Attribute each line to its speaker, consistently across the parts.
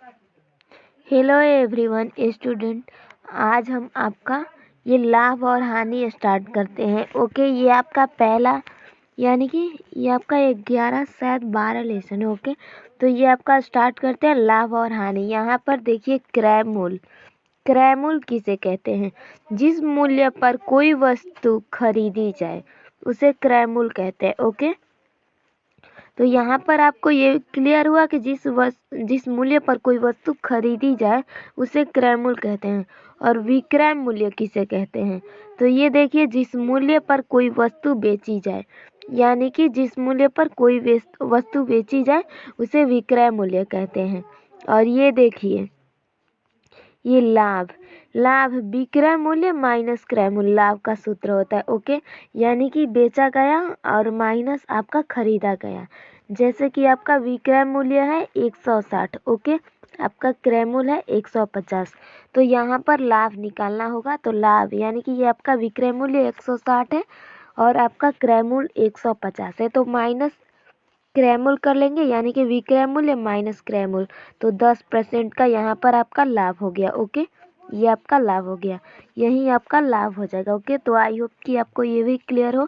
Speaker 1: Hello everyone student, आज हम आपका ये लाभ और हानि स्टार्ट करते हैं। ओके, ये आपका पहला यानी कि ये आपका 11 शायद 12 लेसन है। ओके, तो ये आपका स्टार्ट करते हैं लाभ और हानि। यहाँ पर देखिए क्रय मूल्य। क्रय मूल्य किसे कहते हैं? जिस मूल्य पर कोई वस्तु खरीदी जाए उसे क्रय मूल्य कहते हैं। ओके, तो यहाँ पर आपको ये क्लियर हुआ कि जिस मूल्य पर कोई वस्तु खरीदी जाए उसे क्रय मूल्य कहते हैं। और विक्रय मूल्य किसे कहते हैं? तो ये देखिए, जिस मूल्य पर कोई वस्तु बेची जाए, यानी कि जिस मूल्य पर कोई वस्तु बेची जाए उसे विक्रय मूल्य कहते हैं। और ये देखिए, ये लाभ विक्रय मूल्य माइनस क्रय मूल्य लाभ का सूत्र होता है। ओके, यानी कि बेचा गया और माइनस आपका खरीदा गया। जैसे कि आपका विक्रय मूल्य है 160, ओके, आपका क्रय मूल्य है 150, तो यहाँ पर लाभ निकालना होगा। तो लाभ यानी कि ये आपका विक्रय मूल्य 160 है और आपका क्रय मूल्य 150 है, तो माइनस क्रय मूल्य कर लेंगे, यानी कि विक्रय मूल्य माइनस क्रय मूल्य, तो 10% का यहाँ पर आपका लाभ हो गया। ओके, ये आपका लाभ हो गया, यही आपका लाभ हो जाएगा। ओके, तो आई होप कि आपको ये भी क्लियर हो।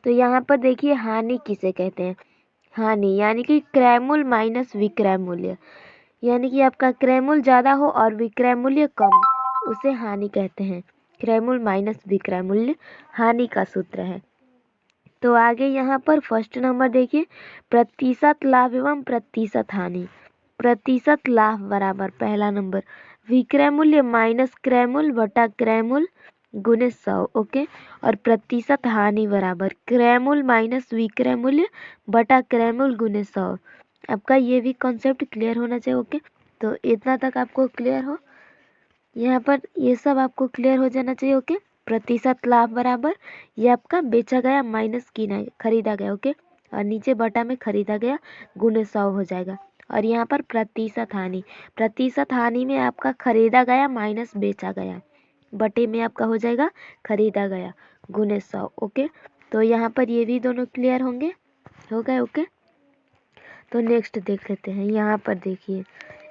Speaker 1: तो यहाँ पर देखिए हानि किसे कहते हैं? हानि यानी कि क्रय मूल्य माइनस विक्रय मूल्य, यानी कि आपका क्रय मूल्य ज़्यादा हो और विक्रय मूल्य कम, उसे हानि कहते हैं। क्रय मूल्य माइनस विक्रय मूल्य हानि का सूत्र है। तो आगे यहाँ पर फर्स्ट नंबर देखिए, प्रतिशत लाभ एवं प्रतिशत हानि। प्रतिशत लाभ बराबर पहला नंबर विक्रय मूल्य माइनस क्रय मूल्य बटा क्रय मूल्य गुने 100। ओके, और प्रतिशत हानि बराबर क्रय मूल्य माइनस विक्रय मूल्य बटा क्रय मूल्य गुने 100। आपका ये भी कॉन्सेप्ट क्लियर होना चाहिए। ओके, तो इतना तक आपको क्लियर हो, यहाँ पर ये सब आपको क्लियर हो जाना चाहिए। ओके, प्रतिशत लाभ बराबर ये आपका बेचा गया माइनस खरीदा गया। ओके, और नीचे बटा में खरीदा गया गुने 100 हो जाएगा। और यहाँ पर प्रतिशत हानि में आपका खरीदा गया माइनस बेचा गया, बटे में आपका हो जाएगा खरीदा गया गुने 100। ओके, तो यहाँ पर ये भी दोनों क्लियर होंगे, हो गए। ओके, तो नेक्स्ट देख लेते हैं। यहाँ पर देखिए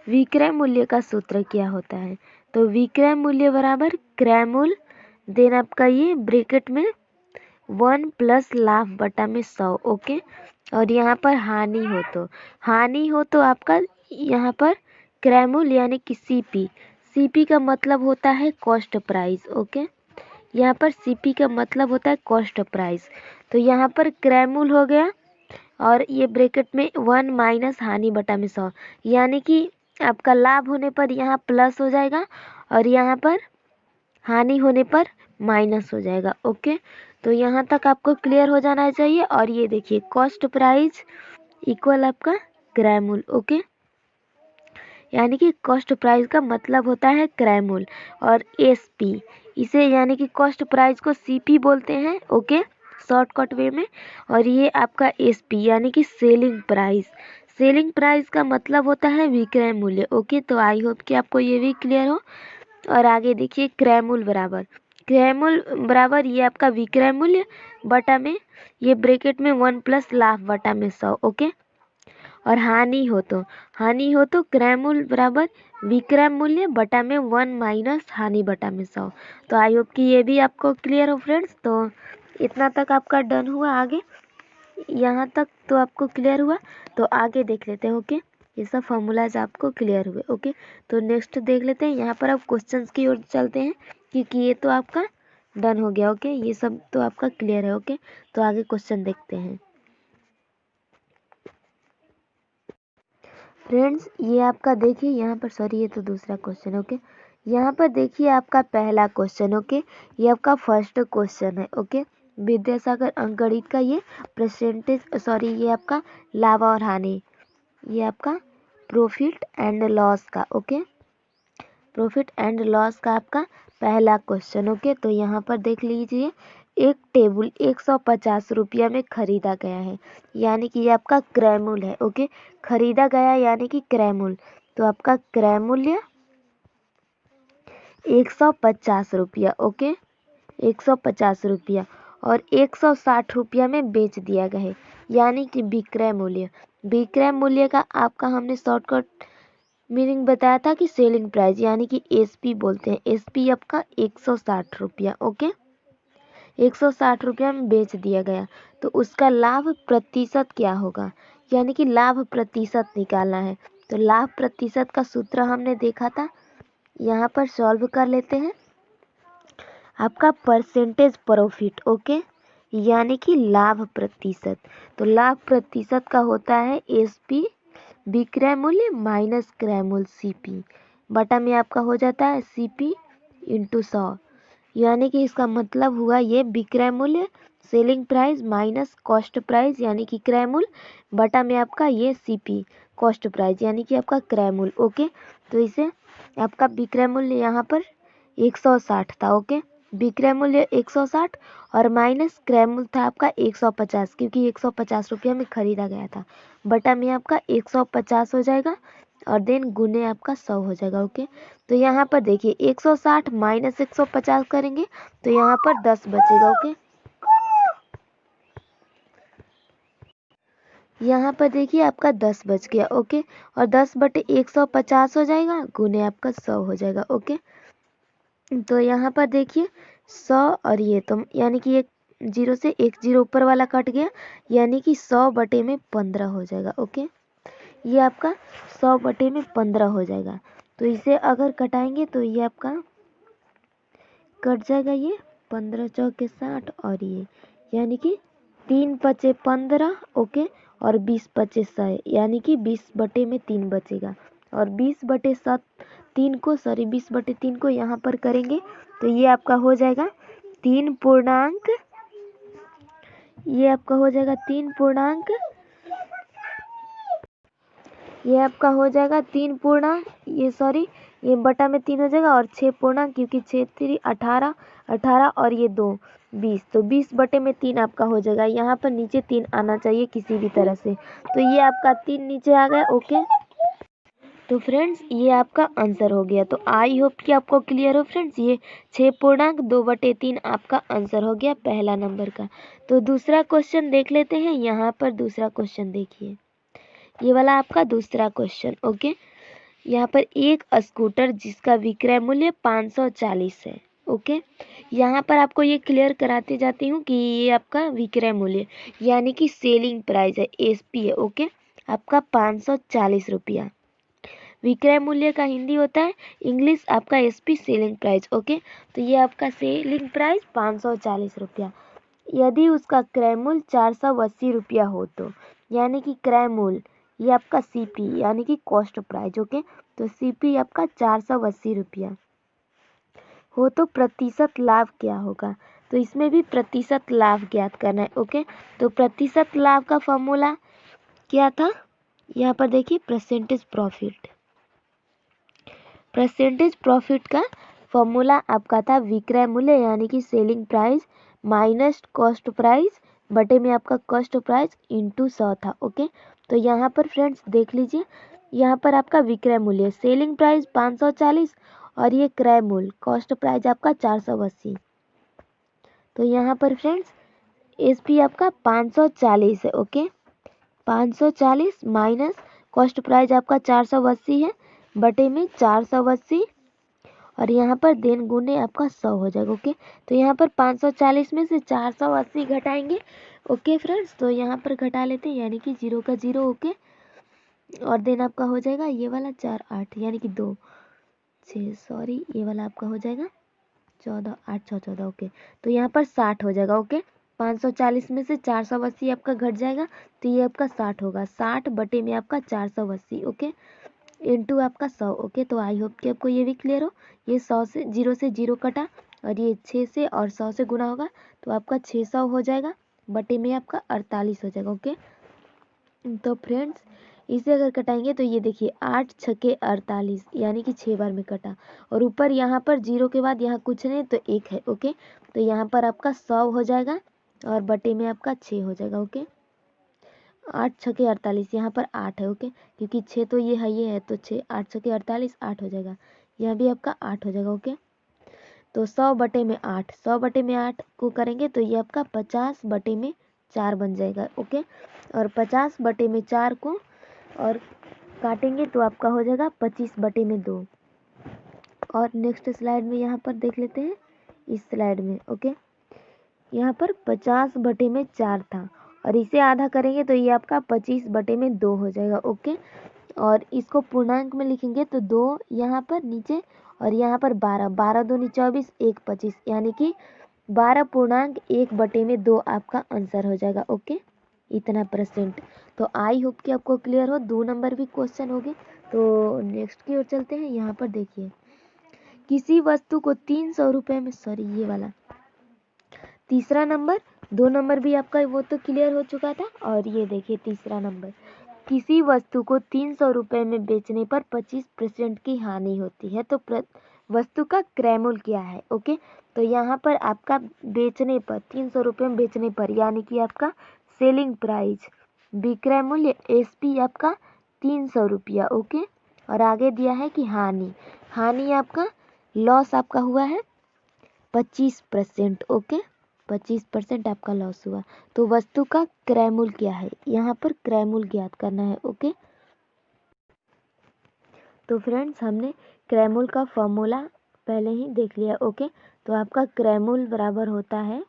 Speaker 1: विक्रय मूल्य का सूत्र क्या होता है? तो विक्रय मूल्य बराबर क्रय मूल्य देन आपका ये ब्रैकेट में 1 प्लस लाभ बटा में 100। ओके, और यहाँ पर हानि हो तो आपका यहाँ पर क्रय मूल्य यानी कि सीपी का मतलब होता है कॉस्ट प्राइस। ओके, यहाँ पर सीपी का मतलब होता है कॉस्ट प्राइस, तो यहाँ पर क्रय मूल्य हो गया और ये ब्रैकेट में 1 माइनस हानि बटा में 100, यानी कि आपका लाभ होने पर यहाँ प्लस हो जाएगा और यहाँ पर हानि होने पर माइनस हो जाएगा। ओके, तो यहाँ तक आपको क्लियर हो जाना चाहिए। और ये देखिए कॉस्ट प्राइस इक्वल आपका क्रय मूल्य। ओके, यानी कि कॉस्ट प्राइस का मतलब होता है क्रय मूल्य, और एसपी इसे यानी कि कॉस्ट प्राइस को सीपी बोलते हैं। ओके, शॉर्टकट वे में। और ये आपका एसपी यानी कि सेलिंग प्राइस का मतलब होता है विक्रय मूल्य। ओके, तो आई होप कि आपको ये भी क्लियर हो। और आगे देखिए क्रय मूल्य बराबर ये आपका विक्रय मूल्य बटा में ये ब्रैकेट में 1 प्लस लाभ बटा में 100। ओके, और हानि हो तो क्रय मूल्य बराबर विक्रय मूल्य बटा में 1 माइनस हानि बटा में 100। तो आई होप कि ये भी आपको क्लियर हो फ्रेंड्स। तो इतना तक आपका डन हुआ। आगे यहाँ तक तो आपको क्लियर हुआ, तो आगे देख लेते हैं। ओके, ये सब फॉर्मूलाज आपको क्लियर हुए। ओके, तो नेक्स्ट देख लेते हैं। यहाँ पर अब क्वेश्चंस की ओर चलते हैं, क्योंकि ये तो आपका डन हो गया। ओके, ये सब तो आपका क्लियर है। ओके, तो आगे क्वेश्चन देखते हैं फ्रेंड्स। ये आपका देखिए यहाँ पर, सॉरी ये तो दूसरा क्वेश्चन। ओके, यहाँ पर देखिए आपका पहला क्वेश्चन। ओके, ये आपका फर्स्ट क्वेश्चन है। ओके, विद्यासागर अंकगणित का ये ये आपका लाभ और हानि, ये आपका प्रॉफिट एंड लॉस का। ओके, प्रॉफिट एंड लॉस का आपका पहला क्वेश्चन। ओके, तो यहाँ पर देख लीजिए, एक टेबल 150 रुपया में खरीदा गया है, यानी कि ये आपका क्रय मूल्य है। ओके, खरीदा गया यानी कि क्रय मूल्य, तो आपका क्रय मूल्य 150 रुपया। ओके, 150 रुपया और 160 रुपया में बेच दिया गया है, यानी कि विक्रय मूल्य का आपका हमने शॉर्टकट मीनिंग बताया था कि सेलिंग प्राइस यानी कि एसपी बोलते हैं। एसपी आपका 160 रुपया। ओके, 160 रुपया में बेच दिया गया, तो उसका लाभ प्रतिशत क्या होगा, यानी कि लाभ प्रतिशत निकालना है। तो लाभ प्रतिशत का सूत्र हमने देखा था, यहाँ पर सॉल्व कर लेते हैं। आपका परसेंटेज प्रॉफिट, ओके, यानी कि लाभ प्रतिशत। तो लाभ प्रतिशत का होता है एसपी विक्रय मूल्य माइनस क्रय मूल्य सीपी बटा में आपका हो जाता है सीपी इंटू 100, यानी कि इसका मतलब हुआ ये विक्रय मूल्य selling price minus cost price यानी कि क्रय मूल्य बटा में आपका ये सीपी कॉस्ट प्राइस यानी कि आपका क्रय मूल्य। ओके, तो इसे आपका विक्रय मूल्य यहाँ पर 160 था। ओके, विक्रय मूल्य 160 और माइनस क्रय मूल्य था आपका 150, क्योंकि 150 रुपया में खरीदा गया था, बटा में आपका 150 हो जाएगा और देन गुने आपका 100 हो जाएगा। ओके, तो यहाँ पर देखिए 160 माइनस 150 करेंगे तो यहाँ पर 10 बचेगा। ओके, यहाँ पर देखिए आपका 10 बच गया। ओके, और 10 बटे 150 हो जाएगा गुने आपका 100 हो जाएगा। ओके, तो यहाँ पर देखिए 100 और ये तो यानी कि एक जीरो से एक जीरो ऊपर वाला कट गया, यानी कि 100 बटे में 15 हो जाएगा। ओके, ये आपका 100 बटे में 15 हो जाएगा। तो इसे अगर कटाएंगे तो ये आपका कट जाएगा, ये 15 चौके 60 और ये यानी कि 3 पचे 15। ओके, और 20 पचे 100 यानी कि 20 बटे में 3 बचेगा, और 20 बटे 20 बटे 3 को यहाँ पर करेंगे तो ये आपका हो जाएगा 3 पूर्णांक, ये आपका हो जाएगा 3 पूर्णांक, ये आपका हो जाएगा 3 पूर्णांक, ये बटा में 3 हो जाएगा और 6 पूर्णांक, क्योंकि 6 3 18 18 और ये 2 20, तो 20 बटे में 3 आपका हो जाएगा। यहाँ पर नीचे 3 आना चाहिए किसी भी तरह से, तो ये आपका 3 नीचे आ गया। ओके, तो फ्रेंड्स ये आपका आंसर हो गया। तो आई होप कि आपको क्लियर हो फ्रेंड्स, ये 6 पूर्णांक 2 बटे 3 आपका आंसर हो गया पहला नंबर का। तो दूसरा क्वेश्चन देख लेते हैं। यहाँ पर दूसरा क्वेश्चन देखिए, ये वाला आपका दूसरा क्वेश्चन। ओके, यहाँ पर एक स्कूटर जिसका विक्रय मूल्य 540 है। ओके, यहाँ पर आपको ये क्लियर कराते जाती हूँ कि ये आपका विक्रय मूल्य यानी कि सेलिंग प्राइस है, एसपी है। ओके, आपका 540 रुपया विक्रय मूल्य का हिंदी होता है, इंग्लिश आपका एसपी सेलिंग प्राइस। ओके, तो ये आपका सेलिंग प्राइस 540 रुपया। यदि उसका क्रय मूल्य 480 रुपया हो तो, यानी कि क्रय मूल्य ये आपका सीपी यानी कि कॉस्ट प्राइस। ओके, तो सीपी आपका 480 रुपया हो तो प्रतिशत लाभ क्या होगा, तो इसमें भी प्रतिशत लाभ ज्ञात करना है। ओके, तो प्रतिशत लाभ का फॉर्मूला क्या था, यहाँ पर देखिए परसेंटेज प्रॉफिट। परसेंटेज प्रॉफिट का फॉर्मूला आपका था विक्रय मूल्य यानी कि selling price minus cost price बटे में आपका कॉस्ट प्राइस इंटू 100 था। ओके, तो यहाँ पर फ्रेंड्स देख लीजिए, यहाँ पर आपका विक्रय मूल्य सेलिंग प्राइस 540 और ये क्रय मूल्य कॉस्ट प्राइस आपका 480। तो यहाँ पर फ्रेंड्स एसपी आपका 540 है। ओके, 540 माइनस कॉस्ट प्राइस आपका 480 है बटे में 480 और यहाँ पर देन गुने आपका 100 हो जाएगा। ओके, तो यहाँ पर 540 में से 480 घटाएंगे। ओके फ्रेंड्स, तो यहाँ पर घटा लेते हैं यानी कि 0 का 0। ओके, और देन आपका हो जाएगा ये वाला 4 8 यानी कि 2 6 ये वाला आपका हो जाएगा 14 8 6 14। ओके, तो यहाँ पर 60 हो जाएगा। ओके, 540 में से 480 आपका घट जाएगा तो ये आपका 60 होगा, 60 बटे में आपका 480। ओके, इंटू आपका 100। ओके, तो आई होप कि आपको ये भी क्लियर हो। ये 100 से 0 कटा और ये 6 से और 100 से गुना होगा तो आपका 600 हो जाएगा बटे में आपका 48 हो जाएगा। ओके, तो फ्रेंड्स इसे अगर कटाएंगे तो ये देखिए 8 छके 48 यानी कि 6 बार में कटा और ऊपर यहाँ पर 0 के बाद यहाँ कुछ नहीं तो 1 है। ओके, तो यहाँ पर आपका 100 हो जाएगा और बटे में आपका 6 हो जाएगा। ओके, 8 छके 48 यहाँ पर 8 है। ओके, क्योंकि 6 तो ये है तो 6 8 छके 48 8 हो जाएगा, यहाँ भी आपका 8 हो जाएगा। ओके, तो 100 बटे में 8 100 बटे में 8 को करेंगे तो ये आपका 50 बटे में 4 बन जाएगा। ओके, और 50 बटे में 4 को और काटेंगे तो आपका हो जाएगा 25/2। और नेक्स्ट स्लाइड में यहाँ पर देख लेते हैं, इस स्लाइड में ओके, यहाँ पर 50/4 था और इसे आधा करेंगे तो ये आपका 25/2 हो जाएगा ओके। और इसको पूर्णांक में लिखेंगे तो 2 यहाँ पर नीचे और यहाँ पर 12, 12 दूनी 24, 1 25, यानी कि 12.1/2 आपका आंसर हो जाएगा ओके, इतना %। तो आई होप कि आपको क्लियर हो, 2 नंबर भी क्वेश्चन हो गए। तो नेक्स्ट की ओर चलते हैं। यहाँ पर देखिए, किसी वस्तु को 300 रुपये में, सॉरी ये वाला तीसरा नंबर, 2 नंबर भी आपका वो तो क्लियर हो चुका था। और ये देखिए तीसरा नंबर, किसी वस्तु को 300 रुपये में बेचने पर 25% की हानि होती है तो वस्तु का क्रय मूल्य क्या है ओके। तो यहाँ पर आपका बेचने पर 300 रुपये में बेचने पर, यानी कि आपका सेलिंग प्राइस, विक्रय मूल्य एसपी आपका 300 रुपया ओके। और आगे दिया है कि हानि, हानि आपका लॉस आपका हुआ है 25% ओके, 25% आपका लॉस हुआ। तो वस्तु का क्रय मूल्य क्या है, यहाँ पर क्रय मूल्य ज्ञात करना है ओके। तो फ्रेंड्स हमने क्रय मूल्य का फॉर्मूला पहले ही देख लिया ओके। तो आपका क्रय मूल्य बराबर होता है,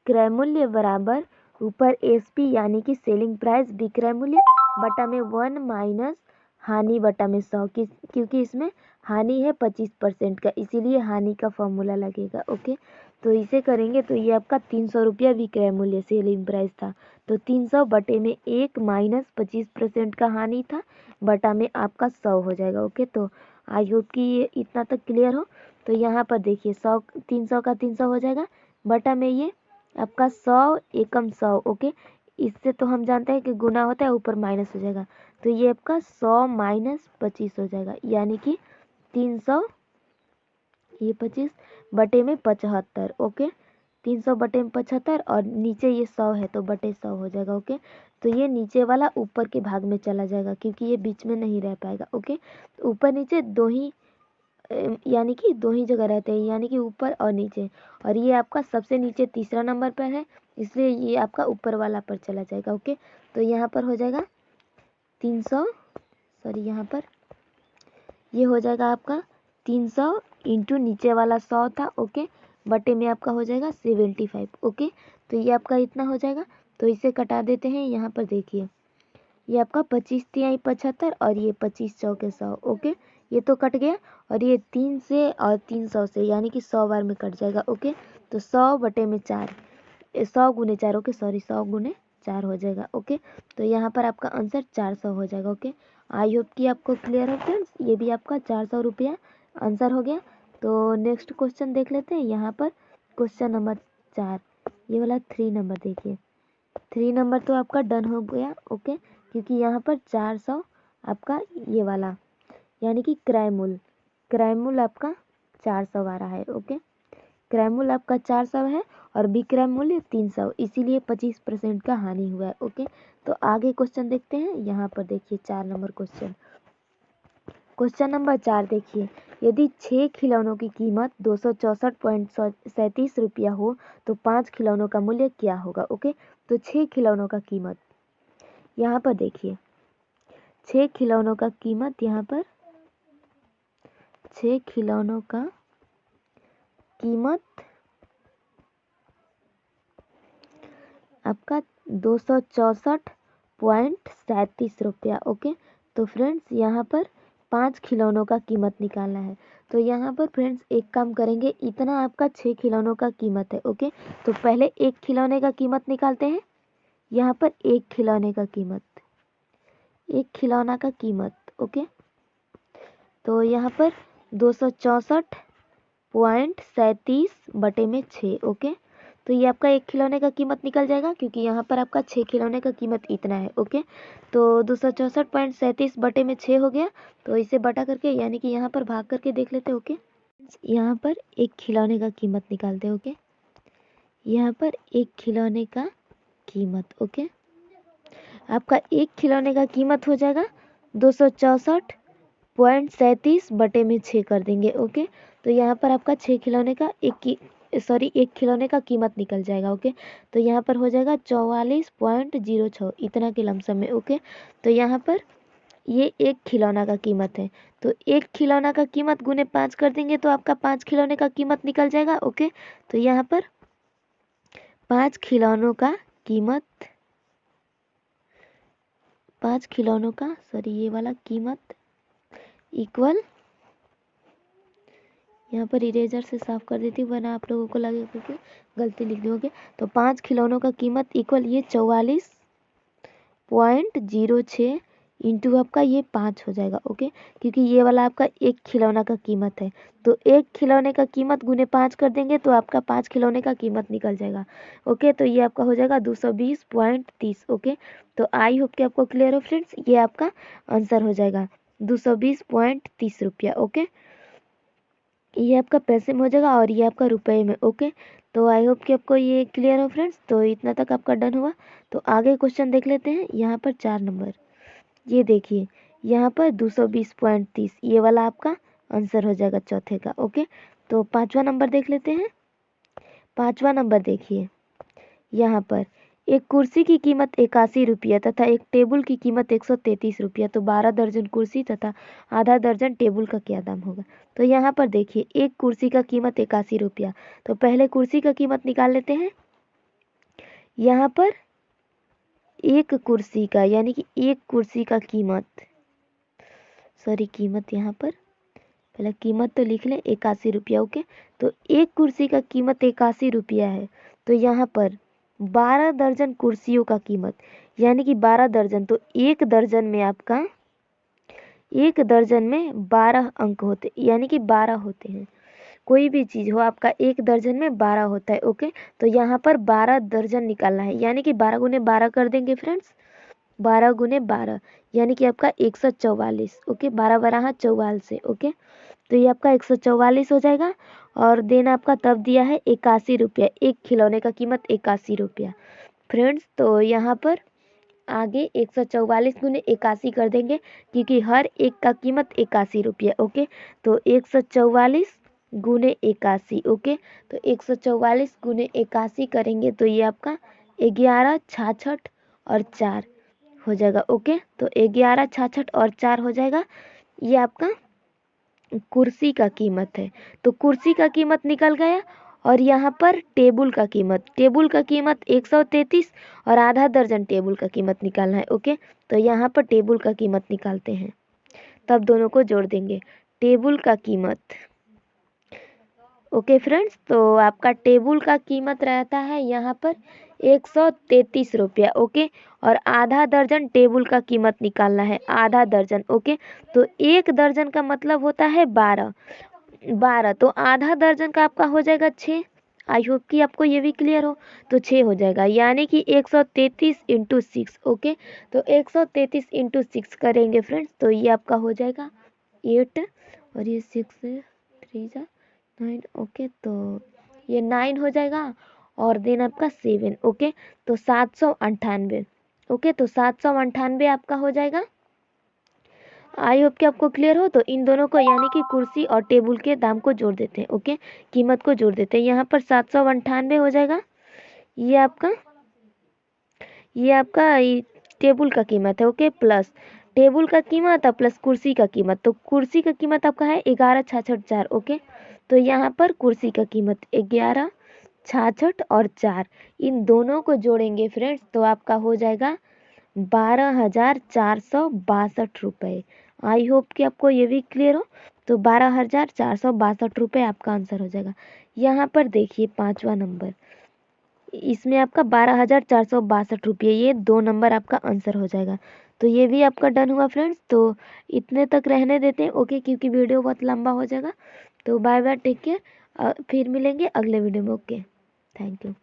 Speaker 1: क्रय मूल्य बराबर ऊपर एसपी यानी कि सेलिंग प्राइस, विक्रय मूल्य बटा में 1 माइनस हानि बटा में 100, क्योंकि इसमें हानि है 25% का, इसीलिए हानि का फॉर्मूला लगेगा ओके। तो इसे करेंगे तो ये आपका 300 रुपया विक्रय मूल्य सेलिंग प्राइस था, तो 300 बटे में 1 माइनस 25% का हानि था बटा में आपका 100 हो जाएगा ओके। तो आई होप कि ये इतना तक क्लियर हो। तो यहाँ पर देखिए 100, 300 का 300 हो जाएगा बटा में ये आपका 100 एकम 100 ओके। इससे तो हम जानते हैं कि गुना होता है, ऊपर माइनस हो जाएगा, तो ये आपका 100 माइनस 25 हो जाएगा, यानी कि 300, ये 25 बटे में 75 ओके, 300 बटे में 75 और नीचे ये 100 है तो बटे 100 हो जाएगा ओके। तो ये नीचे वाला ऊपर के भाग में चला जाएगा क्योंकि ये बीच में नहीं रह पाएगा ओके। तो ऊपर नीचे दो ही यानी कि 2 ही जगह रहते हैं, यानी कि ऊपर और नीचे, और ये आपका सबसे नीचे तीसरा नंबर पर है, इसलिए ये आपका ऊपर वाला पर चला जाएगा ओके। तो यहाँ पर हो जाएगा 300, सॉरी यहाँ पर ये हो जाएगा आपका 300 इंटू नीचे वाला 100 था ओके, बटे में आपका हो जाएगा 75 ओके। तो ये आपका इतना हो जाएगा, तो इसे कटा देते हैं। यहाँ पर देखिए ये आपका 25 तिहाई 75 और ये 25 चौके 100 ओके, ये तो कट गया, और ये 3 से और 300 से, यानी कि 100 बार में कट जाएगा ओके। तो 100 बटे में 4, 100 गुने 4 ओके, सॉरी 100 गुने 4 हो जाएगा ओके। तो यहाँ पर आपका आंसर 400 हो जाएगा ओके। आई होप कि आपको क्लियर हो फ्रेंड्स, ये भी आपका 400 रुपया आंसर हो गया। तो नेक्स्ट क्वेश्चन देख लेते हैं। यहाँ पर क्वेश्चन नंबर 4, ये वाला 3 नंबर देखिए, 3 नंबर तो आपका डन हो गया ओके, क्योंकि यहाँ पर 400 आपका ये वाला यानी कि क्रय मूल्य आपका 400 आ रहा है ओके। क्रय मूल्य आपका 400 है और विक्रय मूल्य 300, इसीलिए 25% का हानि हुआ है ओके। तो आगे क्वेश्चन देखते हैं। यहाँ पर देखिए 4 नंबर क्वेश्चन, क्वेश्चन नंबर 4 देखिए, यदि 6 खिलौनों की कीमत 264.37 रुपया हो तो 5 खिलौनों का मूल्य क्या होगा ओके। तो 6 खिलौनों का कीमत, यहाँ पर देखिए 6 खिलौनों का कीमत, यहाँ पर 6 खिलौनों का कीमत आपका 264.37 रुपया ओके। तो फ्रेंड्स यहाँ पर 5 खिलौनों का कीमत निकालना है। तो यहाँ पर फ्रेंड्स एक काम करेंगे, इतना आपका 6 खिलौनों का कीमत है ओके। तो पहले एक खिलौने का कीमत निकालते हैं। यहाँ पर एक खिलौने का कीमत, एक खिलौना का कीमत ओके। तो यहाँ पर 264.37 बटे में 6 ओके। तो ये आपका एक खिलौने का कीमत निकल जाएगा, क्योंकि यहाँ पर आपका 6 खिलौने का कीमत इतना है ओके। तो 264.37 बटे में 6 हो गया, तो इसे बटा करके यानी कि यहाँ पर भाग करके देख लेते ओके। यहाँ पर एक खिलौने का कीमत निकालते ओके, यहाँ पर एक खिलौने का कीमत ओके। आपका एक खिलौने का कीमत हो जाएगा 264.37 बटे में 6 कर देंगे ओके। तो यहाँ पर आपका 6 खिलौने का एक खिलौने का कीमत निकल जाएगा ओके। तो यहाँ पर हो जाएगा 44.06, इतना के लमसम में ओके। तो यहाँ पर ये एक खिलौना का कीमत है, तो एक खिलौना का कीमत गुने 5 कर देंगे तो आपका 5 खिलौने का कीमत निकल जाएगा। ओके, तो यहाँ पर 5 खिलौनों का कीमत, 5 खिलौनों का ये वाला कीमत इक्वल, यहाँ पर इरेजर से साफ कर देती हूँ वरना आप लोगों को लगेगा क्योंकि गलती लिख दोगे। तो 5 खिलौनों का कीमत इक्वल ये 44.06 इंटू आपका ये 5 हो जाएगा। ओके, क्योंकि ये वाला आपका एक खिलौना का कीमत है, तो एक खिलौने का कीमत गुने 5 कर देंगे तो आपका 5 खिलौने का कीमत निकल जाएगा। ओके, तो ये आपका हो जाएगा 220.30। ओके, तो आई होप कि आपको क्लियर हो फ्रेंड्स, ये आपका आंसर हो जाएगा 220.30 रुपया। ओके, ये आपका पैसे में हो जाएगा और ये आपका रुपए में। ओके, तो आई होप कि आपको ये क्लियर हो फ्रेंड्स। तो इतना तक आपका डन हुआ, तो आगे क्वेश्चन देख लेते हैं। यहाँ पर 4 नंबर, ये देखिए यहाँ पर 220.30 ये वाला आपका आंसर हो जाएगा चौथे का। ओके, तो 5वां नंबर देख लेते हैं। 5वां नंबर देखिए, यहाँ पर एक कुर्सी की कीमत 81 रुपया तथा एक टेबल की कीमत 133 रुपया, तो 12 दर्जन कुर्सी तथा आधा दर्जन टेबल का क्या दाम होगा। तो यहाँ पर देखिए एक कुर्सी का कीमत 81 रुपया, तो पहले कुर्सी का कीमत निकाल लेते हैं। यहाँ पर एक कुर्सी का यानी कि एक कुर्सी का कीमत, कीमत यहाँ पर पहले कीमत तो लिख लें 81 रुपया। ओके, तो एक कुर्सी का कीमत 81 रुपया है, तो यहाँ पर 12 दर्जन कुर्सियों का कीमत यानी कि 12 दर्जन, तो एक दर्जन में आपका, एक दर्जन में 12 अंक होते यानी कि 12 होते हैं। कोई भी चीज़ हो आपका एक दर्जन में 12 होता है। ओके, तो यहाँ पर 12 दर्जन निकालना है यानी कि 12 गुने 12 कर देंगे फ्रेंड्स, 12 गुने 12 यानी कि आपका 144। ओके, 12 12 44। ओके, तो ये आपका 144 हो जाएगा और देन आपका तब दिया है 81 रुपया, एक खिलौने का कीमत 81 रुपया फ्रेंड्स। तो यहाँ पर आगे 144 गुने 81 कर देंगे क्योंकि हर एक का कीमत 81 रुपया। ओके, तो 144 गुने 81। ओके, तो 144 गुने 81 करेंगे तो ये आपका 11 66 और 4 हो जाएगा। ओके, तो 11 66 और 4 हो जाएगा, ये आपका कुर्सी का कीमत है। तो कुर्सी का कीमत निकल गया और यहाँ पर टेबल का कीमत, 133 और आधा दर्जन टेबल का कीमत निकालना है। ओके, तो यहाँ पर टेबल का कीमत निकालते हैं, तब दोनों को जोड़ देंगे। टेबल का कीमत, ओके फ्रेंड्स, तो आपका टेबल का कीमत रहता है यहाँ पर 133 रुपया। ओके, और आधा दर्जन टेबल का कीमत निकालना है, आधा दर्जन। ओके, तो एक दर्जन का मतलब होता है 12, तो आधा दर्जन का आपका हो जाएगा 6। आई होप कि आपको ये भी क्लियर हो, तो 6 हो जाएगा यानी कि 133 इंटू 6। ओके, तो 133 इंटू 6 करेंगे फ्रेंड्स, तो ये आपका हो जाएगा 8 और ये 6 3 जा 9। ओके, तो ये 9 हो जाएगा और देन आपका 7। ओके, तो 798। ओके, तो 798 आपका हो जाएगा। आई होप कि आपको क्लियर हो। तो इन दोनों को यानी कि कुर्सी और टेबल के दाम को जोड़ देते हैं। ओके, कीमत को जोड़ देते हैं, यहाँ पर 798 हो जाएगा। ये आपका टेबल का कीमत है। ओके, प्लस टेबल का कीमत और प्लस कुर्सी का कीमत, तो कुर्सी का कीमत आपका है 11 66 4। ओके, तो यहाँ पर कुर्सी का कीमत 11 66 और 4, इन दोनों को जोड़ेंगे फ्रेंड्स तो आपका हो जाएगा 12,462 रुपये। आई होप कि आपको ये भी क्लियर हो। तो 12,462 रुपये आपका आंसर हो जाएगा। यहाँ पर देखिए 5वां नंबर, इसमें आपका 12,462 रुपये, ये 2 नंबर आपका आंसर हो जाएगा। तो ये भी आपका डन हुआ फ्रेंड्स। तो इतने तक रहने देते हैं। ओके, क्योंकि वीडियो बहुत लंबा हो जाएगा। तो बाय बाय, टेक केयर, फिर मिलेंगे अगले वीडियो में। Okay, thank you.